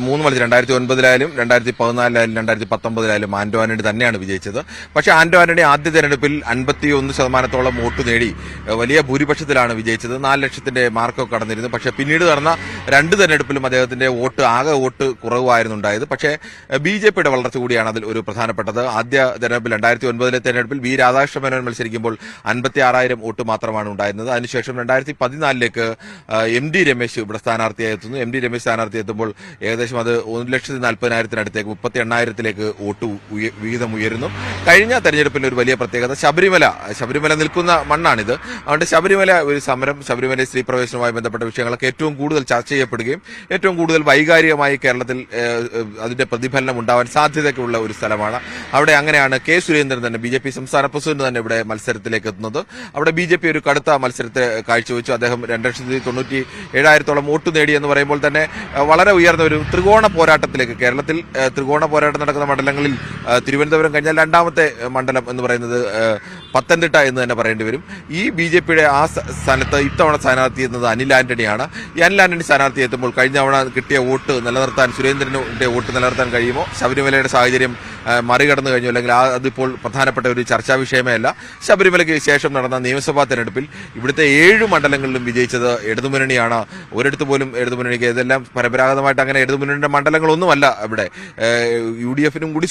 3 മത്സരം 2009-ലായാലും 2014-ലായാലും 2019-ലായാലും ആന്റോ ആന്റണി തന്നെയാണ് വിജയിച്ചത്. പക്ഷേ ആന്റോ ആന്റണി ആദ്യ തെരഞ്ഞെടുപ്പിൽ 51% വോട്ട് നേടി വലിയ ഭൂരിപക്ഷത്തിലാണ് വിജയിച്ചത്. 4 ലക്ഷത്തിന്റെ മാർക്കൊക്കെ കടന്നിരുന്നു. പക്ഷേ പിന്നീട് നടന്ന 2 തെരഞ്ഞെടുപ്പിലും അദ്ദേഹത്തിന്റെ ആകെ വോട്ട് കുറവായിരുന്നു ഉണ്ടായത്. പക്ഷേ BJP-യുടെ വളർച്ച കൂടിയാണ് അതിൽ ഒരു പ്രധാനപ്പെട്ടത്. ആദ്യ തെരഞ്ഞെടുപ്പിൽ 2009-ലെ തെരഞ്ഞെടുപ്പിൽ V രാധാകൃഷ്ണ മേനോൻ മത്സരിക്കുമ്പോൾ 56,000 വോട്ട് മാത്രമാണ് ഉണ്ടായിരുന്നത്. അതിനുശേഷം 2014-ലേക്ക് MD രമേശ് ഇവിടെ സ്ഥാനാർത്ഥിയായി എത്തുന്നു. MD രമേശ് സ്ഥാനാർത്ഥി എത്തുമ്പോൾ ഏകദേശം അത് 1,40,000-ത്തിനടുത്തേക്ക് 38,000-ത്തിലേക്ക് വോട്ട് വിഹിതം ഉയരുന്നു. കഴിഞ്ഞ തെരഞ്ഞെടുപ്പിന്റെ ഒരു വലിയ പ്രത്യേകത ശബരിമല നിൽക്കുന്ന മണ്ണാണിത്. അതുകൊണ്ട് ശബരിമല ഒരു സമരം, ശബരിമല സ്ത്രീ പ്രവേശനവുമായി ബന്ധപ്പെട്ട വിഷയങ്ങളൊക്കെ ഏറ്റവും കൂടുതൽ ചർച്ച ചെയ്യപ്പെടുകയും ഏറ്റവും കൂടുതൽ വൈകാരികമായി കേരളത്തിൽ അതിന്റെ പ്രതിഫലനം ഉണ്ടാവാൻ സാധ്യതയൊക്കെയുള്ള ഒരു സ്ഥലമാണ്. അവിടെ അങ്ങനെയാണ് K സുരേന്ദ്രൻ തന്നെ, BJP സംസ്ഥാന പ്രസിഡന്റ് തന്നെ ഇവിടെ മത്സരത്തിലേക്ക് എത്തുന്നത്. അവിടെ BJP ഒരു കടുത്ത മത്സരത്തെ കാഴ്ചവെച്ചു. അദ്ദേഹം 2,97,000-ഓളം വോട്ട് നേടി എന്ന് പറയുമ്പോൾ തന്നെ വളരെ ഉയർന്ന ഒരു ത്രികോണ പോരാട്ടത്തിലേക്ക്, കേരളത്തിൽ ത്രികോണ പോരാട്ടം നടക്കുന്ന മണ്ഡലങ്ങളിൽ തിരുവനന്തപുരം കഴിഞ്ഞാൽ 2ാമത്തെ മണ്ഡലം എന്ന് പറയുന്നത് പത്തനംതിട്ട എന്ന് തന്നെ പറയേണ്ടി വരും. ഈ BJP-യുടെ ആ സ്ഥാനത്ത് ഇത്തവണ സ്ഥാനാർത്ഥി എത്തുന്നത് അനിൽ ആന്റണിയാണ്. ഈ അനിൽ ആന്റണി സ്ഥാനാർത്ഥി എത്തുമ്പോൾ കഴിഞ്ഞ തവണ കിട്ടിയ വോട്ട് നിലനിർത്താൻ, സുരേന്ദ്രന്റെ വോട്ട് നിലനിർത്താൻ കഴിയുമോ? ശബരിമലയുടെ സാഹചര്യം മറികടന്നു കഴിഞ്ഞു, അല്ലെങ്കിൽ അതിപ്പോൾ പ്രധാനപ്പെട്ട ഒരു ചർച്ചാ വിഷയമേ അല്ല. ശബരിമലയ്ക്ക് ശേഷം നടന്ന നിയമസഭാ തെരഞ്ഞെടുപ്പിൽ ഇവിടുത്തെ 7 മണ്ഡലങ്ങളിലും വിജയിച്ചത് ഇടതുമുന്നണിയാണ്. ഒരിടത്ത് പോലും ഇടതുമുന്നണിക്ക്, ഇതെല്ലാം പരമ്പരാഗതമായിട്ട് അങ്ങനെ ഇടതുമുന്നണിയുടെ മണ്ഡലങ്ങളൊന്നുമല്ല. ഇവിടെ UDF-നും കൂടി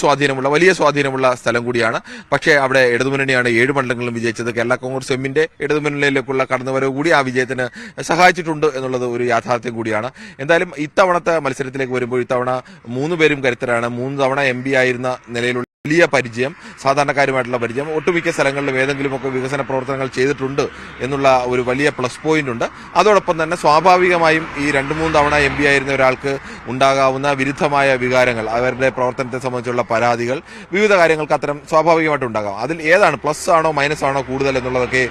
വലിയ സ്വാധീനമുള്ള സ്ഥലം കൂടിയാണ്. പക്ഷേ അവിടെ ഇടതുമുന്നണിയാണ് 7 മണ്ഡലങ്ങളിലും വിജയിച്ചത്. കേരള കോൺഗ്രസ് എമ്മിന്റെ ഇടതുമുന്നണിയിലേക്കുള്ള കടന്നുവരവ് കൂടി ആ വിജയത്തിന് സഹായിച്ചിട്ടുണ്ട് എന്നുള്ളത് ഒരു യാഥാർത്ഥ്യം കൂടിയാണ്. എന്തായാലും ഇത്തവണത്തെ മത്സരത്തിലേക്ക് വരുമ്പോൾ ഇത്തവണ 3 പേരും കരുത്തരാണ്. 3 തവണ MP ആയിരുന്ന നിലയിലുള്ള വലിയ പരിചയം, സാധാരണക്കാരുമായിട്ടുള്ള പരിചയം, ഒട്ടുമിക്ക സ്ഥലങ്ങളിലും ഏതെങ്കിലുമൊക്കെ വികസന പ്രവർത്തനങ്ങൾ ചെയ്തിട്ടുണ്ട് എന്നുള്ള ഒരു വലിയ പ്ലസ് പോയിന്റ് ഉണ്ട്. അതോടൊപ്പം തന്നെ സ്വാഭാവികമായും ഈ 2-3 തവണ MP ആയിരുന്ന ഒരാൾക്ക് ഉണ്ടാകാവുന്ന വിരുദ്ധമായ വികാരങ്ങൾ, അവരുടെ പ്രവർത്തനത്തെ സംബന്ധിച്ചുള്ള പരാതികൾ, വിവിധ കാര്യങ്ങൾക്ക് അത്തരം സ്വാഭാവികമായിട്ട് ഉണ്ടാകാം. അതിൽ ഏതാണ് പ്ലസ് ആണോ മൈനസ് ആണോ കൂടുതൽ എന്നുള്ളതൊക്കെ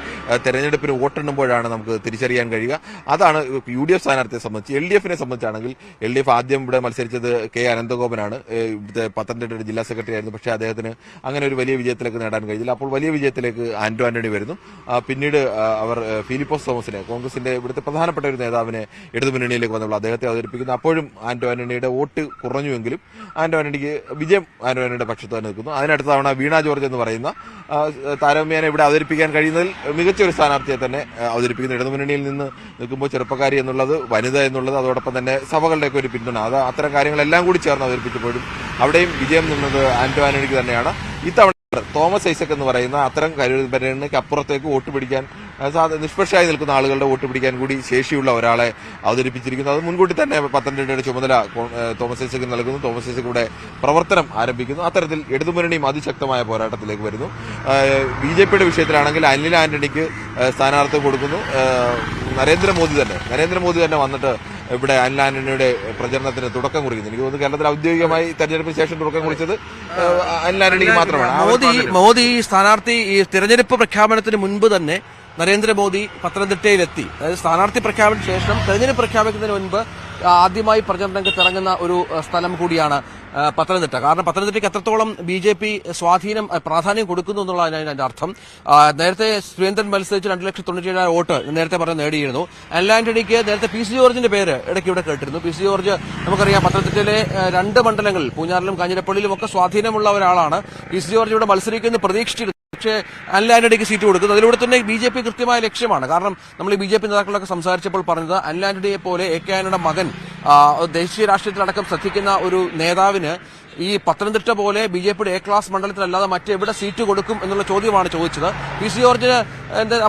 തെരഞ്ഞെടുപ്പിന് വോട്ടെണ്ണുമ്പോൾ നമുക്ക് തിരിച്ചറിയാൻ കഴിയുക. അതാണ് UDF സ്ഥാനാർത്ഥിയെ സംബന്ധിച്ച്. LDF-നെ സംബന്ധിച്ചാണെങ്കിൽ LDF ആദ്യം ഇവിടെ മത്സരിച്ചത് K അനന്തഗോപനാണ്. ഇവിടുത്തെ പത്തനംതിട്ടയുടെ ജില്ലാ സെക്രട്ടറി ആയിരുന്നു. പക്ഷേ അദ്ദേഹത്തിന് അങ്ങനെ ഒരു വലിയ വിജയത്തിലേക്ക് നേടാൻ കഴിഞ്ഞില്ല. അപ്പോൾ വലിയ വിജയത്തിലേക്ക് ആന്റോ ആന്റണി വരുന്നു. പിന്നീട് അവർ ഫിലിപ്പോസ് തോമസിനെ, കോൺഗ്രസിന്റെ ഇവിടുത്തെ പ്രധാനപ്പെട്ട ഒരു നേതാവിനെ ഇടതുമുന്നണിയിലേക്ക് വന്നപ്പോൾ അദ്ദേഹത്തെ അവതരിപ്പിക്കുന്നു. അപ്പോഴും ആന്റോ ആന്റണിയുടെ വോട്ട് കുറഞ്ഞുവെങ്കിലും ആന്റോ ആന്റണിക്ക് വിജയം ആന്റോ ആന്റണിയുടെ പക്ഷത്ത് തന്നെ നിൽക്കുന്നു. അതിനടുത്ത തവണ വീണ ജോർജ് എന്ന് പറയുന്ന താരതമ്യേന ഇവിടെ അവതരിപ്പിക്കാൻ കഴിയുന്നതിൽ മികച്ച ഒരു സ്ഥാനാർത്ഥിയെ തന്നെ അവതരിപ്പിക്കുന്നു. ഇടതുമുന്നണിയിൽ നിന്ന് നിൽക്കുമ്പോൾ ചെറുപ്പക്കാരി എന്നുള്ളത്, വനിത എന്നുള്ളത്, അതോടൊപ്പം തന്നെ സഭകളുടെയൊക്കെ ഒരു പിന്തുണ, അത്തരം കാര്യങ്ങളെല്ലാം കൂടി ചേർന്ന് അവതരിപ്പിച്ചപ്പോഴും അവിടെയും വിജയം നിന്നത് ആന്റോ ആന്റണിക്ക് തന്നെയാണ്. ഇത്തവണ തോമസ് ഐസക് എന്ന് പറയുന്ന അത്തരം കരുതലിന് അപ്പുറത്തേക്ക് വോട്ട് പിടിക്കാൻ നിഷ്പക്ഷമായി നിൽക്കുന്ന ആളുകളുടെ വോട്ട് പിടിക്കാൻ കൂടി ശേഷിയുള്ള ഒരാളെ അവതരിപ്പിച്ചിരിക്കുന്നു. അത് മുൻകൂട്ടി തന്നെ പത്തനംതിട്ടയുടെ ചുമതല തോമസ് ഐസക് നൽകുന്നു. തോമസ് ഐസക് ഇവിടെ പ്രവർത്തനം ആരംഭിക്കുന്നു. അത്തരത്തിൽ ഇടതുമുന്നണിയും അതിശക്തമായ പോരാട്ടത്തിലേക്ക് വരുന്നു. BJPയുടെ വിഷയത്തിലാണെങ്കിൽ അനിൽ ആന്റണിക്ക് സ്ഥാനാർത്ഥിത്വം കൊടുക്കുന്നു. നരേന്ദ്രമോദി തന്നെ വന്നിട്ട് ഇവിടെ അനിൽ ആന്റണിയുടെ പ്രചരണത്തിന് തുടക്കം കുറിക്കുന്നു. എനിക്ക് തോന്നുന്നു കേരളത്തിൽ ഔദ്യോഗികമായി തെരഞ്ഞെടുപ്പിന് ശേഷം തുടക്കം കുറിച്ചത് അനിൽ ആന്റണിക്ക് മാത്രമാണ്. മോദി സ്ഥാനാർത്ഥി ഈ തിരഞ്ഞെടുപ്പ് പ്രഖ്യാപനത്തിന് മുൻപ് തന്നെ നരേന്ദ്രമോദി പത്തനംതിട്ടയിലെത്തി. അതായത് സ്ഥാനാർത്ഥി പ്രഖ്യാപനത്തിന് ശേഷം തെരഞ്ഞെടുപ്പ് പ്രഖ്യാപിക്കുന്നതിന് മുൻപ് ആദ്യമായി പ്രചരണ രംഗത്ത് ഇറങ്ങുന്ന ഒരു സ്ഥലം കൂടിയാണ് പത്തനംതിട്ട. കാരണം പത്തനംതിട്ടയ്ക്ക് എത്രത്തോളം BJP പ്രാധാന്യം കൊടുക്കുന്നു എന്നുള്ളതാണ് അതിന്റെ അർത്ഥം. നേരത്തെ സുരേന്ദ്രൻ മത്സരിച്ച് 2,97,000 വോട്ട് നേരത്തെ നേടിയിരുന്നു. അനിൽ ആന്റണിക്ക് നേരത്തെ PC ജോർജിന്റെ പേര് ഇടയ്ക്ക് ഇവിടെ കേട്ടിരുന്നു. PC ജോർജ് നമുക്കറിയാം പത്തനംതിട്ടയിലെ 2 മണ്ഡലങ്ങളിൽ പൂഞ്ഞാറിലും കാഞ്ഞിരപ്പള്ളിയിലും ഒക്കെ സ്വാധീനമുള്ള ഒരാളാണ്. PC ജോർജ് ഇവിടെ മത്സരിക്കുന്ന പ്രതീക്ഷിച്ചിരുന്നു. പക്ഷേ അനിൽ ആന്റണിക്ക് സീറ്റ് കൊടുക്കുന്നു. അതിലൂടെ തന്നെ BJP കൃത്യമായ ലക്ഷ്യമാണ്. കാരണം നമ്മൾ ഈ BJP നേതാക്കളൊക്കെ സംസാരിച്ചപ്പോൾ പറഞ്ഞത് അനിൽ ആന്റണിയെ പോലെ AK ആന്റണിയുടെ മകൻ ദേശീയ രാഷ്ട്രീയത്തിലടക്കം ശ്രദ്ധിക്കുന്ന ഒരു നേതാവിന് ഈ പത്തനംതിട്ട പോലെ BJPയുടെ A ക്ലാസ് മണ്ഡലത്തിലല്ലാതെ മറ്റെവിടെ സീറ്റ് കൊടുക്കും എന്നുള്ള ചോദ്യമാണ് ചോദിച്ചത്. PC ജോർജിന്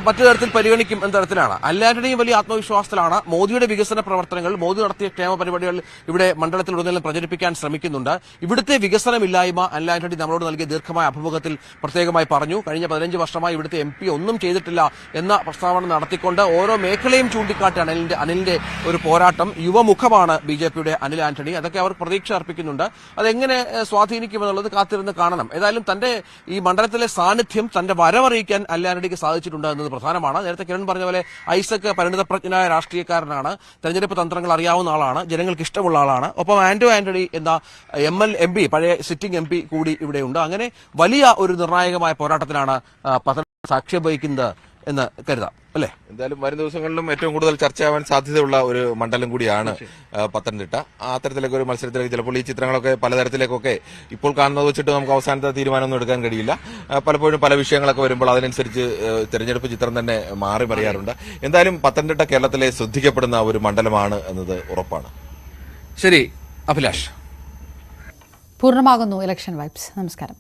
മറ്റു തരത്തിൽ പരിഗണിക്കും എന്ന തരത്തിലാണ്. അനിൽ ആന്റണിയും വലിയ ആത്മവിശ്വാസത്തിലാണ്. മോദിയുടെ വികസന പ്രവർത്തനങ്ങൾ, മോദി നടത്തിയ ക്ഷേമ പരിപാടികൾ ഇവിടെ മണ്ഡലത്തിലുടനീളം പ്രചരിപ്പിക്കാൻ ശ്രമിക്കുന്നുണ്ട്. ഇവിടുത്തെ വികസനമില്ലായ്മ അനിൽ ആന്റണി നമ്മളോട് നൽകിയ ദീർഘമായ അഭിമുഖത്തിൽ പ്രത്യേകമായി പറഞ്ഞു. കഴിഞ്ഞ 15 വർഷമായി ഇവിടുത്തെ MP ഒന്നും ചെയ്തിട്ടില്ല എന്ന പ്രസ്താവന നടത്തിക്കൊണ്ട് ഓരോ മേഖലയും ചൂണ്ടിക്കാട്ടാണ് അനിലിന്റെ ഒരു പോരാട്ടം. യുവമുഖമാണ് BJPയുടെ അനിൽ ആന്റണി. അതൊക്കെ അവർ പ്രതീക്ഷ അർപ്പിക്കുന്നുണ്ട്. അതെങ്ങനെ സ്വാധീനിക്കുമെന്നുള്ളത് കാത്തിരുന്ന് കാണണം. ഏതായാലും തന്റെ ഈ മണ്ഡലത്തിലെ സാന്നിധ്യം, തന്റെ വരവറിയിക്കാൻ അനിൽ ആന്റണിക്ക് സാധിച്ചിട്ടുണ്ട് എന്നത് പ്രധാനമാണ്. നേരത്തെ കിരൺ പറഞ്ഞ പോലെ ഐസക് പരിണിതപ്രജ്ഞനായ രാഷ്ട്രീയക്കാരനാണ്. തെരഞ്ഞെടുപ്പ് തന്ത്രങ്ങൾ അറിയാവുന്ന ആളാണ്. ജനങ്ങൾക്ക് ഇഷ്ടമുള്ള ആളാണ്. ഒപ്പം ആന്റണി എന്ന MP പഴയ സിറ്റിംഗ് MP കൂടി ഇവിടെയുണ്ട്. അങ്ങനെ വലിയ ഒരു നിർണായകമായ പോരാട്ടത്തിനാണ് പത്തനംതിട്ട സാക്ഷ്യം വഹിക്കുന്നത് എന്ന് കരുതാം, അല്ലേ? എന്തായാലും വരും ദിവസങ്ങളിലും ഏറ്റവും കൂടുതൽ ചർച്ചയാവാൻ സാധ്യതയുള്ള ഒരു മണ്ഡലം കൂടിയാണ് പത്തനംതിട്ട. അത്തരത്തിലൊക്കെ ഒരു മത്സരത്തിലേക്ക് ചിലപ്പോൾ ഈ ചിത്രങ്ങളൊക്കെ പലതരത്തിലേക്കൊക്കെ ഇപ്പോൾ കാണുന്നത് വെച്ചിട്ട് നമുക്ക് അവസാനത്തെ തീരുമാനമൊന്നും എടുക്കാൻ കഴിയില്ല. പലപ്പോഴും പല വിഷയങ്ങളൊക്കെ വരുമ്പോൾ അതിനനുസരിച്ച് തെരഞ്ഞെടുപ്പ് ചിത്രം തന്നെ മാറി മറിയാറുണ്ട്. എന്തായാലും പത്തനംതിട്ട കേരളത്തിലെ ശ്രദ്ധിക്കപ്പെടുന്ന ഒരു മണ്ഡലമാണ് എന്നത് ഉറപ്പാണ്. ശരി അഭിലാഷ്. പൂർണ്ണമാകുന്നു ഇലക്ഷൻ വൈബ്സ്. നമസ്കാരം.